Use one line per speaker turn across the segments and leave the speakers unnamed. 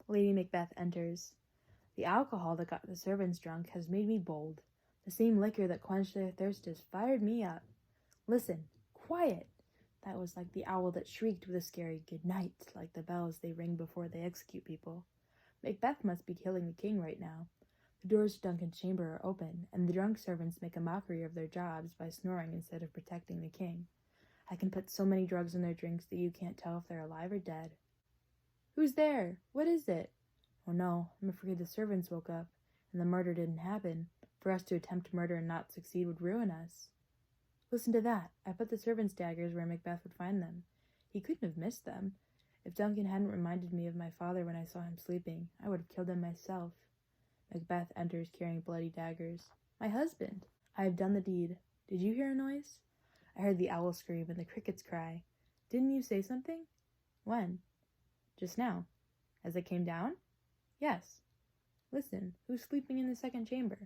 Lady Macbeth enters. The alcohol that got the servants drunk has made me bold. The same liquor that quenched their thirst has fired me up. Listen, quiet! That was like the owl that shrieked with a scary good night, like the bells they ring before they execute people. Macbeth must be killing the king right now. The doors to Duncan's chamber are open, and the drunk servants make a mockery of their jobs by snoring instead of protecting the king. I can put so many drugs in their drinks that you can't tell if they're alive or dead. Who's there? What is it? Oh no, I'm afraid the servants woke up, and the murder didn't happen. For us to attempt murder and not succeed would ruin us. Listen to that. I put the servants' daggers where Macbeth would find them. He couldn't have missed them. If Duncan hadn't reminded me of my father when I saw him sleeping, I would have killed him myself. Macbeth enters carrying bloody daggers. My husband! I have done the deed. Did you hear a noise? I heard the owl scream and the crickets cry. Didn't you say something? When? Just now. As I came down? Yes. Listen, who's sleeping in the second chamber?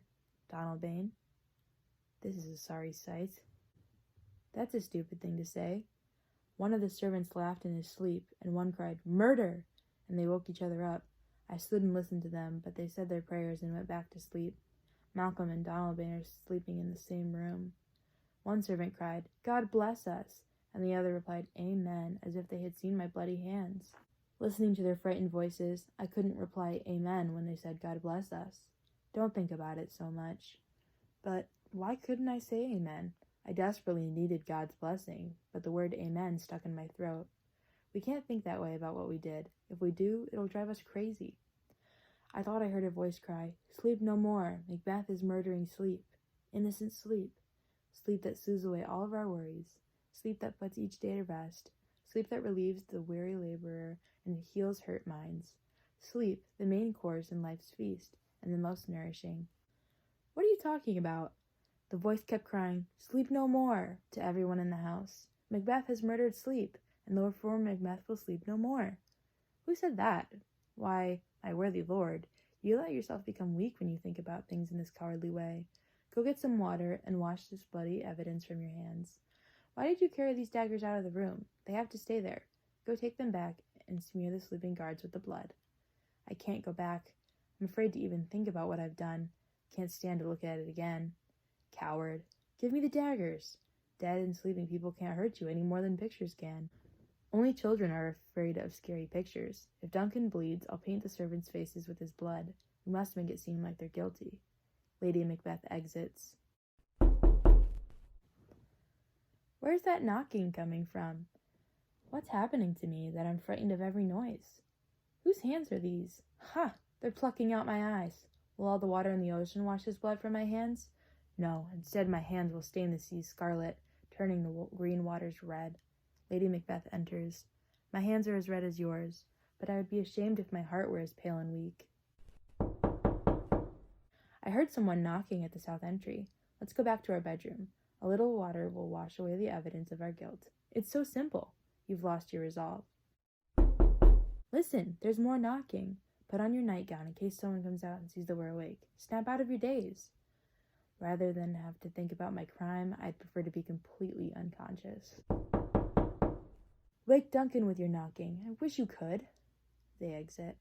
Donald Bane. This is a sorry sight. That's a stupid thing to say. One of the servants laughed in his sleep, and one cried, Murder! And they woke each other up. I stood and listened to them, but they said their prayers and went back to sleep. Malcolm and Donald Bane are sleeping in the same room. One servant cried, God bless us, and the other replied, Amen, as if they had seen my bloody hands. Listening to their frightened voices, I couldn't reply Amen when they said God bless us. Don't think about it so much. But why couldn't I say Amen? I desperately needed God's blessing, but the word Amen stuck in my throat. We can't think that way about what we did. If we do, it'll drive us crazy. I thought I heard a voice cry, Sleep no more. Macbeth is murdering sleep. Innocent sleep. Sleep that soothes away all of our worries. Sleep that puts each day to rest. Sleep that relieves the weary laborer and heals hurt minds. Sleep, the main course in life's feast, and the most nourishing. What are you talking about? The voice kept crying, Sleep no more, to everyone in the house. Macbeth has murdered sleep, and Lord for Macbeth will sleep no more. Who said that? Why, my worthy lord, you let yourself become weak when you think about things in this cowardly way. Go get some water and wash this bloody evidence from your hands. Why did you carry these daggers out of the room? They have to stay there. Go take them back and smear the sleeping guards with the blood. I can't go back. I'm afraid to even think about what I've done. Can't stand to look at it again. Coward. Give me the daggers. Dead and sleeping people can't hurt you any more than pictures can. Only children are afraid of scary pictures. If Duncan bleeds, I'll paint the servants' faces with his blood. We must make it seem like they're guilty. Lady Macbeth exits. Where's that knocking coming from? What's happening to me that I'm frightened of every noise? Whose hands are these? Ha! They're plucking out my eyes. Will all the water in the ocean wash this blood from my hands? No, instead my hands will stain the sea scarlet, turning the green waters red. Lady Macbeth enters. My hands are as red as yours, but I would be ashamed if my heart were as pale and weak. I heard someone knocking at the south entry. Let's go back to our bedroom. A little water will wash away the evidence of our guilt. It's so simple. You've lost your resolve. Listen, there's more knocking. Put on your nightgown in case someone comes out and sees that we're awake. Snap out of your daze. Rather than have to think about my crime, I'd prefer to be completely unconscious. Wake Duncan with your knocking. I wish you could. They exit.